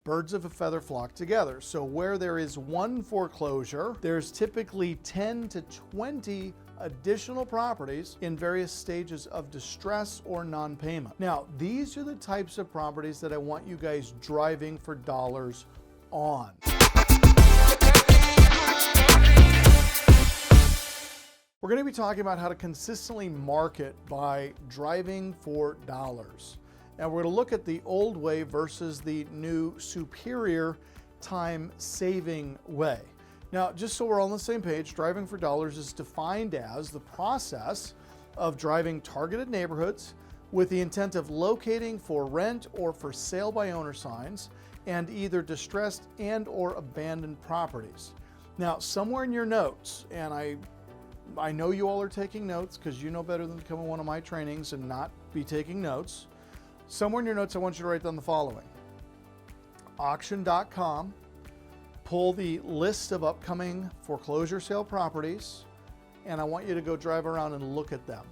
Birds of a feather flock together. So where there is one foreclosure, there's typically 10 to 20 additional properties in various stages of distress or non-payment. Now, these are the types of properties that I want you guys driving for dollars on. We're going to be talking about how to consistently market by driving for dollars. And we're going to look at the old way versus the new superior time-saving way. Now, just so we're all on the same page, driving for dollars is defined as the process of driving targeted neighborhoods with the intent of locating for rent or for sale by owner signs and either distressed and or abandoned properties. Now, somewhere in your notes, and I know you all are taking notes because you know better than to come in one of my trainings and not be taking notes. Somewhere in your notes, I want you to write down the following. Auction.com, pull the list of upcoming foreclosure sale properties, and I want you to go drive around and look at them,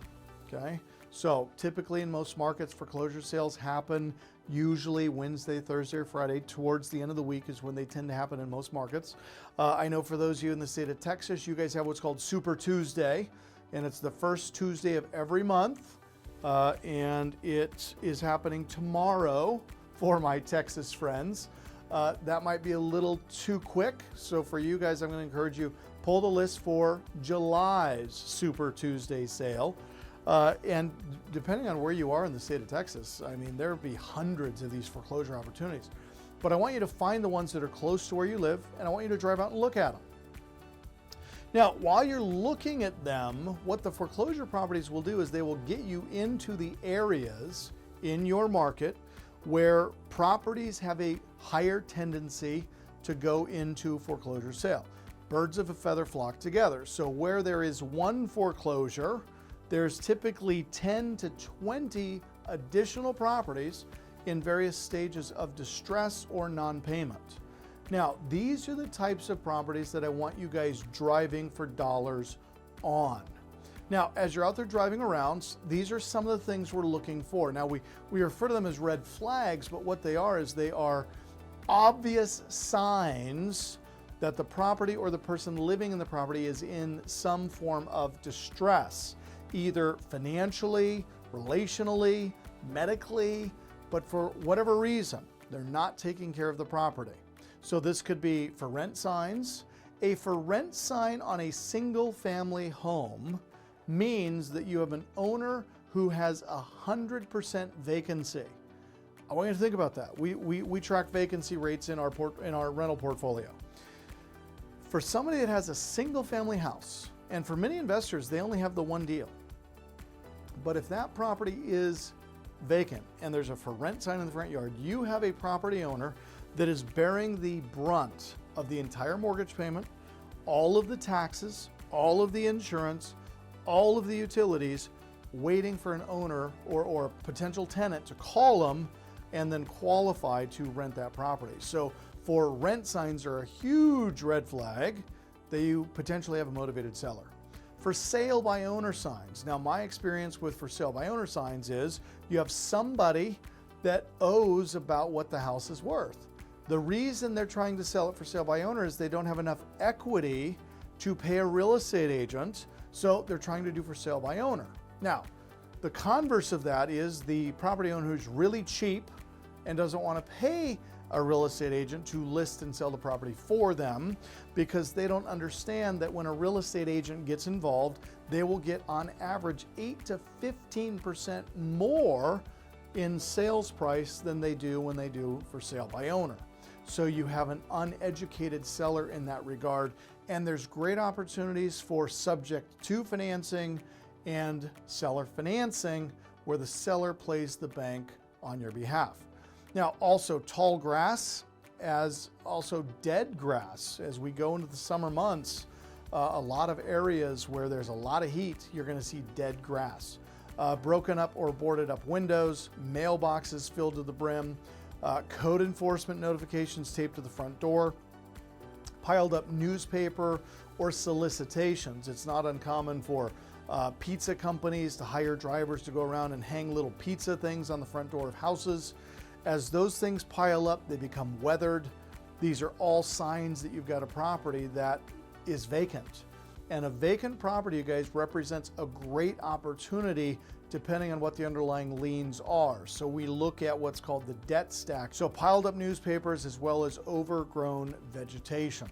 okay? So typically in most markets, foreclosure sales happen usually Wednesday, Thursday, or Friday. Towards the end of the week is when they tend to happen in most markets. I know for those of you in the state of Texas, you guys have what's called Super Tuesday, and it's the first Tuesday of every month. And it is happening tomorrow for my Texas friends. That might be a little too quick. So for you guys, I'm going to encourage you, pull the list for July's Super Tuesday sale. And depending on where you are in the state of Texas, I mean, there'll be hundreds of these foreclosure opportunities. But I want you to find the ones that are close to where you live, and I want you to drive out and look at them. Now, while you're looking at them, what the foreclosure properties will do is they will get you into the areas in your market where properties have a higher tendency to go into foreclosure sale. Birds of a feather flock together. So where there is one foreclosure, there's typically 10 to 20 additional properties in various stages of distress or non-payment. Now, these are the types of properties that I want you guys driving for dollars on. Now, as you're out there driving around, these are some of the things we're looking for. Now, we refer to them as red flags, but what they are is they are obvious signs that the property or the person living in the property is in some form of distress, either financially, relationally, medically, but for whatever reason, they're not taking care of the property. So this could be for rent signs. A for rent sign on a single family home means that you have an owner who has 100% vacancy. I want you to think about that. We track vacancy rates in our rental portfolio. For somebody that has a single family house, and for many investors, they only have the one deal. But if that property is vacant and there's a for rent sign in the front yard, you have a property owner that is bearing the brunt of the entire mortgage payment, all of the taxes, all of the insurance, all of the utilities, waiting for an owner or a potential tenant to call them and then qualify to rent that property. So for rent signs are a huge red flag that you potentially have a motivated seller. For sale by owner signs. Now, my experience with for sale by owner signs is you have somebody that owes about what the house is worth. The reason they're trying to sell it for sale by owner is they don't have enough equity to pay a real estate agent, so they're trying to do for sale by owner. Now, the converse of that is the property owner who's really cheap and doesn't want to pay a real estate agent to list and sell the property for them because they don't understand that when a real estate agent gets involved, they will get on average 8 to 15% more in sales price than they do when they do for sale by owner. So you have an uneducated seller in that regard, and there's great opportunities for subject to financing and seller financing where the seller plays the bank on your behalf. Now, also tall grass, as also dead grass. As we go into the summer months, a lot of areas where there's a lot of heat, you're going to see dead grass. Broken up or boarded up windows, mailboxes filled to the brim, code enforcement notifications taped to the front door, piled up newspaper or solicitations. It's not uncommon for pizza companies to hire drivers to go around and hang little pizza things on the front door of houses. As those things pile up, they become weathered. These are all signs that you've got a property that is vacant. And a vacant property, you guys, represents a great opportunity depending on what the underlying liens are. So we look at what's called the debt stack. So piled up newspapers as well as overgrown vegetation.